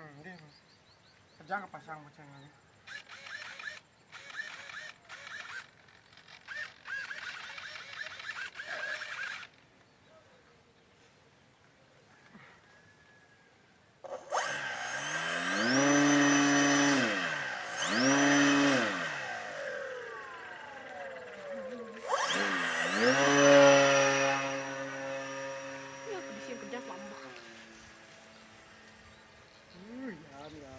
Dia kerja ke pasang bocah ini. Ya, di sini kerja lambak. Ya.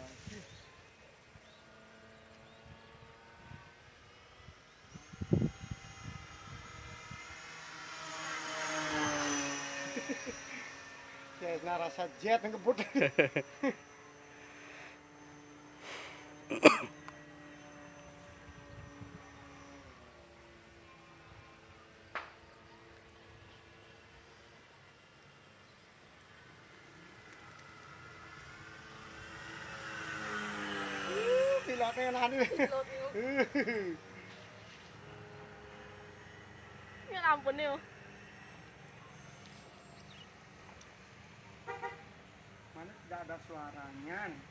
Saya narasa jet ngebut. Pilotnya nahan ini. Pilot itu. Ya ampun nih. Mana tidak ada suaranya nih.